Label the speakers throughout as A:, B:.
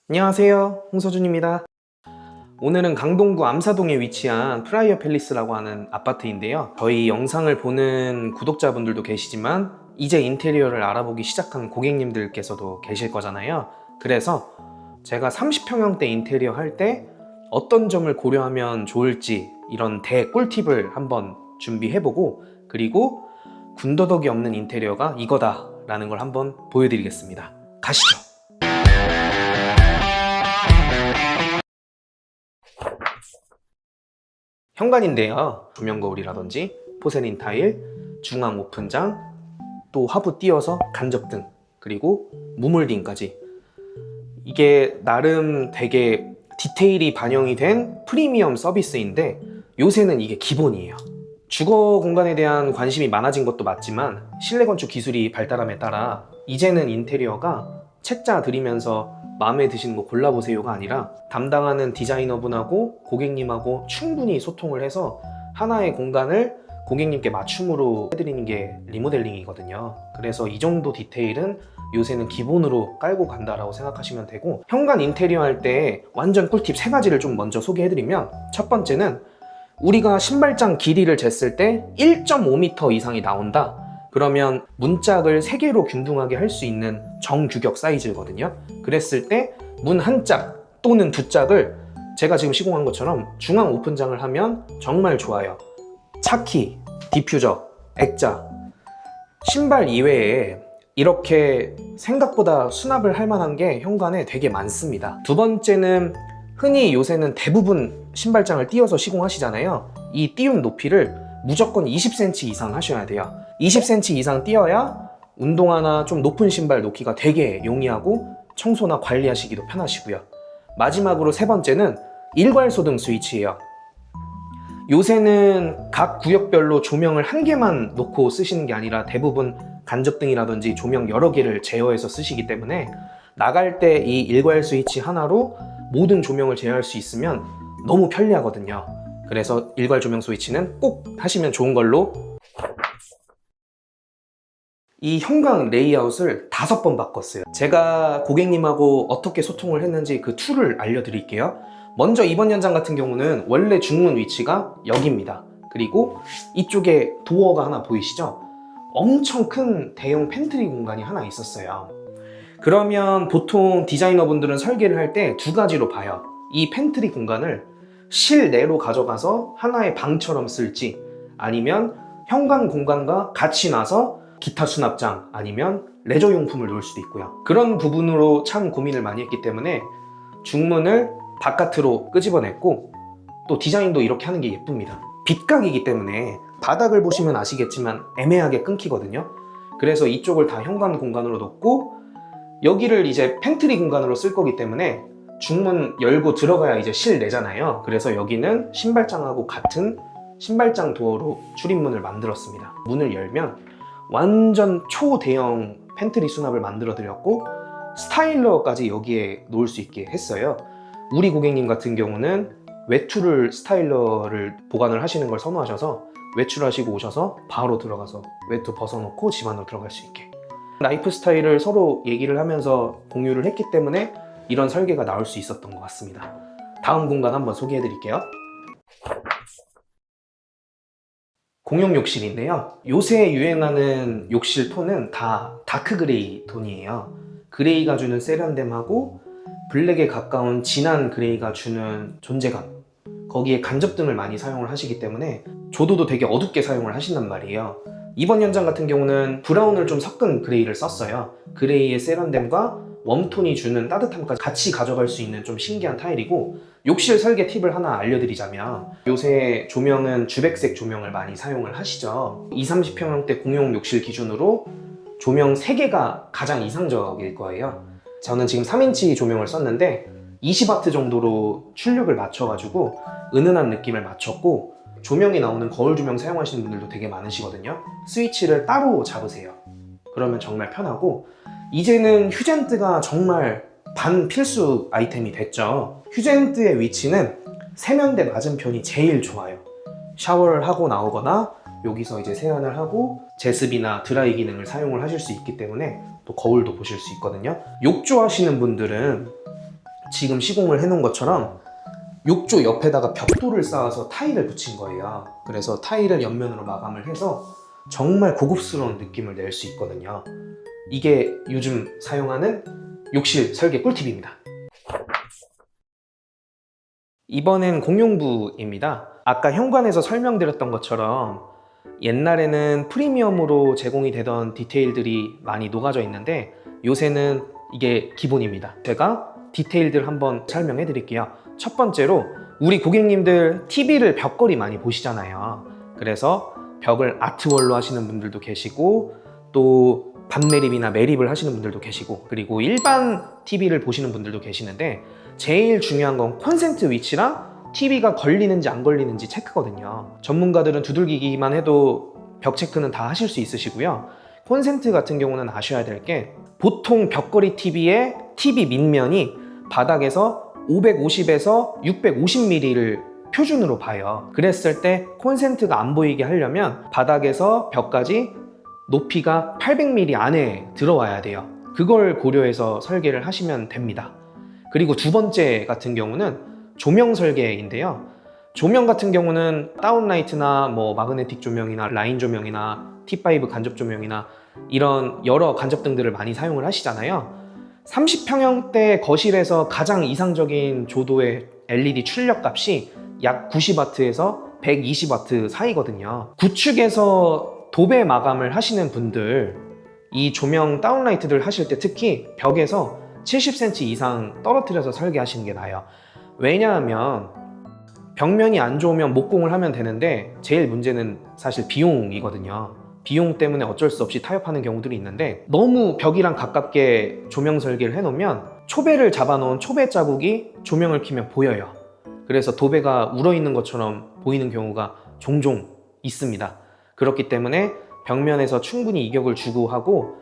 A: 안녕하세요, 홍서준입니다. 오늘은 강동구 암사동에 위치한 프라이어 팰리스라고 하는 아파트인데요. 저희 영상을 보는 구독자분들도 계시지만 이제 인테리어를 알아보기 시작한 고객님들께서도 계실 거잖아요. 그래서 제가 30평형대 인테리어 할 때 어떤 점을 고려하면 좋을지 이런 대꿀팁을 한번 준비해보고, 그리고 군더더기 없는 인테리어가 이거다 라는 걸 한번 보여드리겠습니다. 가시죠. 현관인데요, 조명 거울이라든지 포세린 타일, 중앙 오픈장, 또 하부 띄어서 간접등, 그리고 무몰딩까지. 이게 나름 되게 디테일이 반영이 된 프리미엄 서비스인데 요새는 이게 기본이에요. 주거 공간에 대한 관심이 많아진 것도 맞지만 실내 건축 기술이 발달함에 따라 이제는 인테리어가 책자 드리면서 마음에 드시는 거 골라보세요가 아니라 담당하는 디자이너분하고 고객님하고 충분히 소통을 해서 하나의 공간을 고객님께 맞춤으로 해드리는 게 리모델링이거든요. 그래서 이 정도 디테일은 요새는 기본으로 깔고 간다라고 생각하시면 되고, 현관 인테리어 할 때 완전 꿀팁 3가지를 좀 먼저 소개해드리면, 첫 번째는 우리가 신발장 길이를 쟀을 때 1.5m 이상이 나온다. 그러면 문짝을 3개로 균등하게 할 수 있는 정규격 사이즈거든요. 그랬을 때 문 한 짝 또는 두 짝을 제가 지금 시공한 것처럼 중앙 오픈장을 하면 정말 좋아요. 차키, 디퓨저, 액자, 신발 이외에 이렇게 생각보다 수납을 할 만한 게 현관에 되게 많습니다. 두 번째는 흔히 요새는 대부분 신발장을 띄워서 시공하시잖아요. 이 띄운 높이를 무조건 20cm 이상 하셔야 돼요. 20cm 이상 띄어야 운동화나 좀 높은 신발 놓기가 되게 용이하고 청소나 관리하시기도 편하시고요. 마지막으로 세 번째는 일괄소등 스위치예요. 요새는 각 구역별로 조명을 한 개만 놓고 쓰시는 게 아니라 대부분 간접등이라든지 조명 여러 개를 제어해서 쓰시기 때문에 나갈 때 이 일괄 스위치 하나로 모든 조명을 제어할 수 있으면 너무 편리하거든요. 그래서 일괄 조명 스위치는 꼭 하시면 좋은 걸로. 이 현관 레이아웃을 5번 바꿨어요. 제가 고객님하고 어떻게 소통을 했는지 그 툴을 알려드릴게요. 먼저 이번 현장 같은 경우는 원래 중문 위치가 여기입니다. 그리고 이쪽에 도어가 하나 보이시죠? 엄청 큰 대형 팬트리 공간이 하나 있었어요. 그러면 보통 디자이너분들은 설계를 할 때 2가지로 봐요. 이 팬트리 공간을 실내로 가져가서 하나의 방처럼 쓸지, 아니면 현관 공간과 같이 놔서 기타 수납장 아니면 레저 용품을 놓을 수도 있고요. 그런 부분으로 참 고민을 많이 했기 때문에 중문을 바깥으로 끄집어냈고, 또 디자인도 이렇게 하는 게 예쁩니다. 빗각이기 때문에 바닥을 보시면 아시겠지만 애매하게 끊기거든요. 그래서 이쪽을 다 현관 공간으로 놓고 여기를 이제 팬트리 공간으로 쓸 거기 때문에 중문 열고 들어가야 이제 실내잖아요. 그래서 여기는 신발장하고 같은 신발장 도어로 출입문을 만들었습니다. 문을 열면 완전 초대형 팬트리 수납을 만들어 드렸고 스타일러까지 여기에 놓을 수 있게 했어요. 우리 고객님 같은 경우는 외출을 스타일러를 보관을 하시는 걸 선호하셔서 외출하시고 오셔서 바로 들어가서 외투 벗어놓고 집 안으로 들어갈 수 있게, 라이프 스타일을 서로 얘기를 하면서 공유를 했기 때문에 이런 설계가 나올 수 있었던 것 같습니다. 다음 공간 한번 소개해 드릴게요. 공용 욕실인데요. 요새 유행하는 욕실 톤은 다 다크 그레이 톤이에요. 그레이가 주는 세련됨하고 블랙에 가까운 진한 그레이가 주는 존재감, 거기에 간접등을 많이 사용을 하시기 때문에 조도도 되게 어둡게 사용을 하신단 말이에요. 이번 현장 같은 경우는 브라운을 좀 섞은 그레이를 썼어요. 그레이의 세련됨과 웜톤이 주는 따뜻함까지 같이 가져갈 수 있는 좀 신기한 타일이고, 욕실 설계 팁을 하나 알려드리자면 요새 조명은 주백색 조명을 많이 사용을 하시죠. 20, 30평형대 공용 욕실 기준으로 조명 3개가 가장 이상적일 거예요. 저는 지금 3인치 조명을 썼는데 20W 정도로 출력을 맞춰가지고 은은한 느낌을 맞췄고, 조명이 나오는 거울 조명 사용하시는 분들도 되게 많으시거든요. 스위치를 따로 잡으세요. 그러면 정말 편하고, 이제는 휴젠트가 정말 반필수 아이템이 됐죠. 휴젠트의 위치는 세면대 맞은편이 제일 좋아요. 샤워를 하고 나오거나 여기서 이제 세안을 하고 제습이나 드라이 기능을 사용을 하실 수 있기 때문에 또 거울도 보실 수 있거든요. 욕조하시는 분들은 지금 시공을 해놓은 것처럼 욕조 옆에다가 벽돌을 쌓아서 타일을 붙인 거예요. 그래서 타일을 옆면으로 마감을 해서 정말 고급스러운 느낌을 낼 수 있거든요. 이게 요즘 사용하는 욕실 설계 꿀팁입니다. 이번엔 공용부입니다. 아까 현관에서 설명드렸던 것처럼 옛날에는 프리미엄으로 제공이 되던 디테일들이 많이 녹아져 있는데 요새는 이게 기본입니다. 제가 디테일들 한번 설명해 드릴게요. 첫 번째로 우리 고객님들 TV를 벽걸이 많이 보시잖아요. 그래서 벽을 아트월로 하시는 분들도 계시고 또 반매립이나 매립을 하시는 분들도 계시고 그리고 일반 TV를 보시는 분들도 계시는데 제일 중요한 건 콘센트 위치랑 TV가 걸리는지 안 걸리는지 체크거든요. 전문가들은 두들기기만 해도 벽 체크는 다 하실 수 있으시고요. 콘센트 같은 경우는 아셔야 될 게 보통 벽걸이 TV의 TV 밑면이 바닥에서 550에서 650mm를 표준으로 봐요. 그랬을 때 콘센트가 안 보이게 하려면 바닥에서 벽까지 높이가 800mm 안에 들어와야 돼요. 그걸 고려해서 설계를 하시면 됩니다. 그리고 두 번째 같은 경우는 조명 설계인데요. 조명 같은 경우는 다운라이트나 뭐 마그네틱 조명이나 라인 조명이나 T5 간접 조명이나 이런 여러 간접등들을 많이 사용을 하시잖아요. 30평형대 거실에서 가장 이상적인 조도의 LED 출력 값이 약 90W에서 120W 사이거든요. 구축에서 도배 마감을 하시는 분들, 이 조명 다운라이트들 하실 때 특히 벽에서 70cm 이상 떨어뜨려서 설계하시는 게 나아요. 왜냐하면 벽면이 안 좋으면 목공을 하면 되는데 제일 문제는 사실 비용이거든요. 비용 때문에 어쩔 수 없이 타협하는 경우들이 있는데 너무 벽이랑 가깝게 조명 설계를 해놓으면 초배를 잡아놓은 초배 자국이 조명을 켜면 보여요. 그래서 도배가 울어있는 것처럼 보이는 경우가 종종 있습니다. 그렇기 때문에 벽면에서 충분히 이격을 주고 하고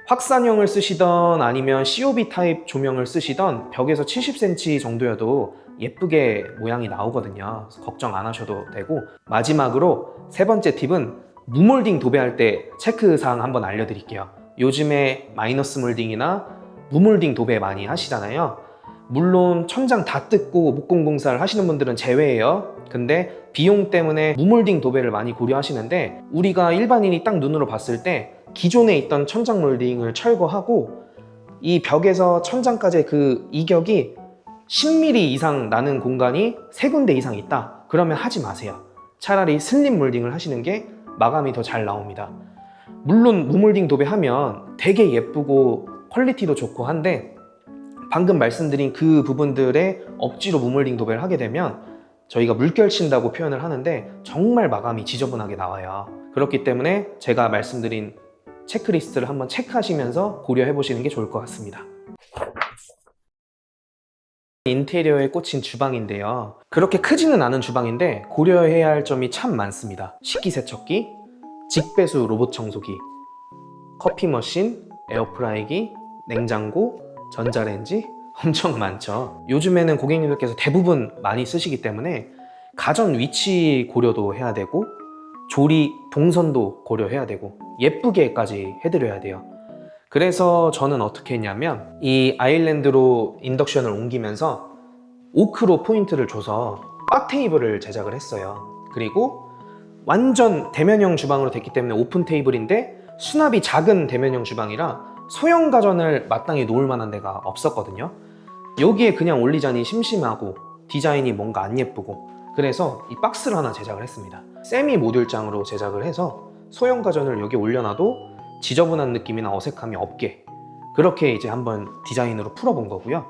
A: 확산형을 쓰시던 아니면 COB 타입 조명을 쓰시던 벽에서 70cm 정도여도 예쁘게 모양이 나오거든요. 걱정 안 하셔도 되고 마지막으로 세 번째 팁은 무몰딩 도배할 때 체크사항 한번 알려드릴게요. 요즘에 마이너스 몰딩이나 무몰딩 도배 많이 하시잖아요. 물론 천장 다 뜯고 목공 공사를 하시는 분들은 제외예요. 근데 비용 때문에 무몰딩 도배를 많이 고려하시는데 우리가 일반인이 딱 눈으로 봤을 때 기존에 있던 천장 몰딩을 철거하고 이 벽에서 천장까지의 그 이격이 10mm 이상 나는 공간이 3군데 이상 있다. 그러면 하지 마세요. 차라리 슬립 몰딩을 하시는 게 마감이 더 잘 나옵니다. 물론 무몰딩 도배하면 되게 예쁘고 퀄리티도 좋고 한데 방금 말씀드린 그 부분들에 억지로 무몰딩 도배를 하게 되면 저희가 물결 친다고 표현을 하는데 정말 마감이 지저분하게 나와요. 그렇기 때문에 제가 말씀드린 체크리스트를 한번 체크하시면서 고려해 보시는 게 좋을 것 같습니다. 인테리어에 꽂힌 주방인데요. 그렇게 크지는 않은 주방인데 고려해야 할 점이 참 많습니다. 식기세척기, 직배수 로봇 청소기, 커피 머신, 에어프라이기, 냉장고, 전자레인지 엄청 많죠. 요즘에는 고객님들께서 대부분 많이 쓰시기 때문에 가전 위치 고려도 해야 되고 조리 동선도 고려해야 되고 예쁘게까지 해드려야 돼요. 그래서 저는 어떻게 했냐면 이 아일랜드로 인덕션을 옮기면서 오크로 포인트를 줘서 바 테이블을 제작을 했어요. 그리고 완전 대면형 주방으로 됐기 때문에 오픈 테이블인데 수납이 작은 대면형 주방이라 소형 가전을 마땅히 놓을 만한 데가 없었거든요. 여기에 그냥 올리자니 심심하고 디자인이 뭔가 안 예쁘고 그래서 이 박스를 하나 제작을 했습니다. 세미 모듈장으로 제작을 해서 소형 가전을 여기 올려놔도 지저분한 느낌이나 어색함이 없게 그렇게 이제 한번 디자인으로 풀어본 거고요.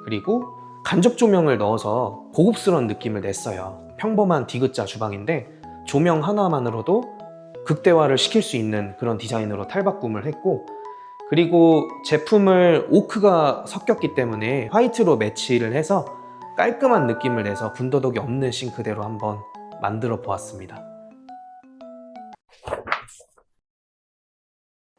A: 그리고 간접 조명을 넣어서 고급스러운 느낌을 냈어요. 평범한 디귿자 주방인데 조명 하나만으로도 극대화를 시킬 수 있는 그런 디자인으로 탈바꿈을 했고 그리고 제품을 오크가 섞였기 때문에 화이트로 매치를 해서 깔끔한 느낌을 내서 군더더기 없는 싱크대로 한번 만들어 보았습니다.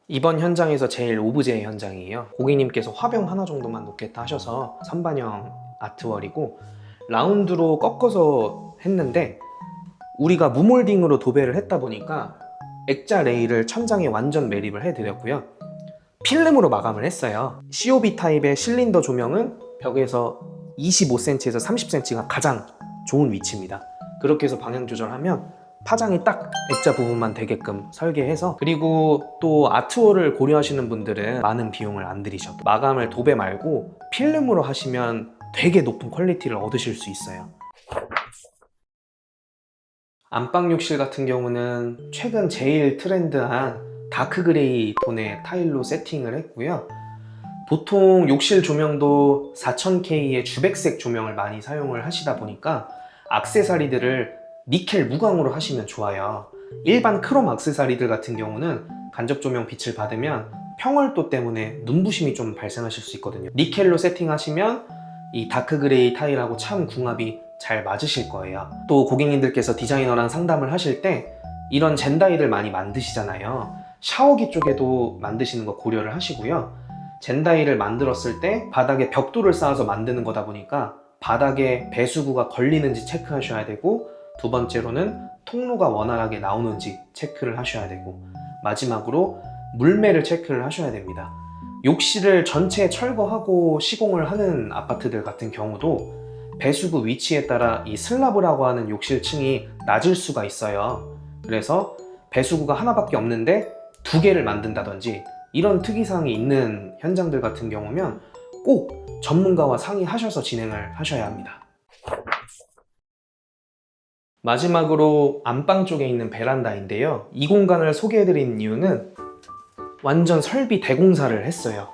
A: 이번 현장에서 제일 오브제 현장이에요. 고객님께서 화병 하나 정도만 놓겠다 하셔서 선반형 아트월이고 라운드로 꺾어서 했는데 우리가 무몰딩으로 도배를 했다 보니까 액자 레일을 천장에 완전 매립을 해드렸고요. 필름으로 마감을 했어요. COB 타입의 실린더 조명은 벽에서 25cm에서 30cm가 가장 좋은 위치입니다. 그렇게 해서 방향 조절하면 파장이 딱 액자 부분만 되게끔 설계해서, 그리고 또 아트월을 고려하시는 분들은 많은 비용을 안 들이셔도 마감을 도배 말고 필름으로 하시면 되게 높은 퀄리티를 얻으실 수 있어요. 안방 욕실 같은 경우는 최근 제일 트렌드한 다크 그레이 톤의 타일로 세팅을 했고요. 보통 욕실 조명도 4000K의 주백색 조명을 많이 사용을 하시다 보니까 액세서리들을 니켈 무광으로 하시면 좋아요. 일반 크롬 액세서리들 같은 경우는 간접 조명 빛을 받으면 평월도 때문에 눈부심이 좀 발생하실 수 있거든요. 니켈로 세팅하시면 이 다크 그레이 타일하고 참 궁합이 잘 맞으실 거예요. 또 고객님들께서 디자이너랑 상담을 하실 때 이런 젠다이를 많이 만드시잖아요. 샤워기 쪽에도 만드시는 거 고려를 하시고요. 젠다이를 만들었을 때 바닥에 벽돌을 쌓아서 만드는 거다 보니까 바닥에 배수구가 걸리는지 체크하셔야 되고, 두 번째로는 통로가 원활하게 나오는지 체크를 하셔야 되고, 마지막으로 물매를 체크를 하셔야 됩니다. 욕실을 전체 철거하고 시공을 하는 아파트들 같은 경우도 배수구 위치에 따라 이 슬라브라고 하는 욕실층이 낮을 수가 있어요. 그래서 배수구가 하나밖에 없는데 두 개를 만든다든지 이런 특이사항이 있는 현장들 같은 경우면 꼭 전문가와 상의하셔서 진행을 하셔야 합니다. 마지막으로 안방 쪽에 있는 베란다인데요. 이 공간을 소개해드리는 이유는 완전 설비 대공사를 했어요.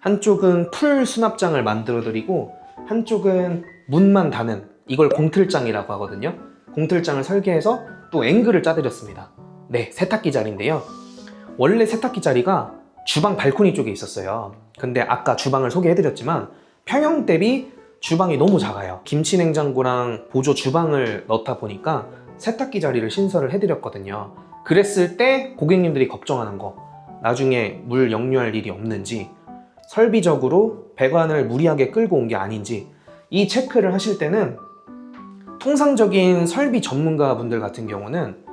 A: 한쪽은 풀 수납장을 만들어드리고 한쪽은 문만 다는, 이걸 공틀장이라고 하거든요. 공틀장을 설계해서 또 앵글을 짜드렸습니다. 네, 세탁기 자리인데요. 원래 세탁기 자리가 주방 발코니 쪽에 있었어요. 근데 아까 주방을 소개해드렸지만 평형 대비 주방이 너무 작아요. 김치 냉장고랑 보조 주방을 넣다 보니까 세탁기 자리를 신설을 해드렸거든요. 그랬을 때 고객님들이 걱정하는 거, 나중에 물 역류할 일이 없는지, 설비적으로 배관을 무리하게 끌고 온 게 아닌지, 이 체크를 하실 때는 통상적인 설비 전문가분들 같은 경우는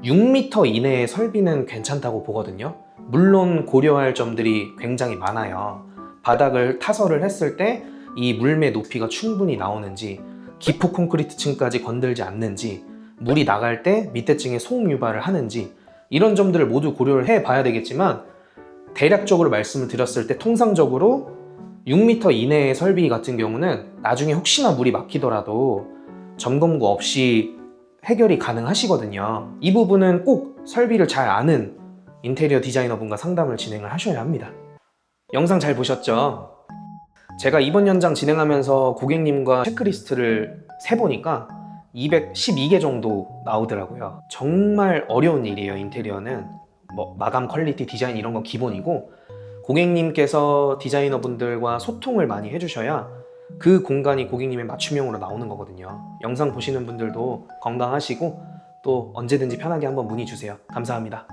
A: 6m 이내의 설비는 괜찮다고 보거든요. 물론 고려할 점들이 굉장히 많아요. 바닥을 타설을 했을 때 이 물매 높이가 충분히 나오는지, 기포 콘크리트 층까지 건들지 않는지, 물이 나갈 때 밑에 층에 소음 유발을 하는지, 이런 점들을 모두 고려를 해 봐야 되겠지만, 대략적으로 말씀을 드렸을 때 통상적으로 6m 이내의 설비 같은 경우는 나중에 혹시나 물이 막히더라도 점검구 없이 해결이 가능하시거든요. 이 부분은 꼭 설비를 잘 아는 인테리어 디자이너분과 상담을 진행을 하셔야 합니다. 영상 잘 보셨죠? 제가 이번 연장 진행하면서 고객님과 체크리스트를 세보니까 212개 정도 나오더라고요. 정말 어려운 일이에요. 인테리어는 뭐 마감 퀄리티, 디자인 이런 건 기본이고, 고객님께서 디자이너분들과 소통을 많이 해주셔야 그 공간이 고객님의 맞춤형으로 나오는 거거든요. 영상 보시는 분들도 건강하시고 또 언제든지 편하게 한번 문의 주세요. 감사합니다.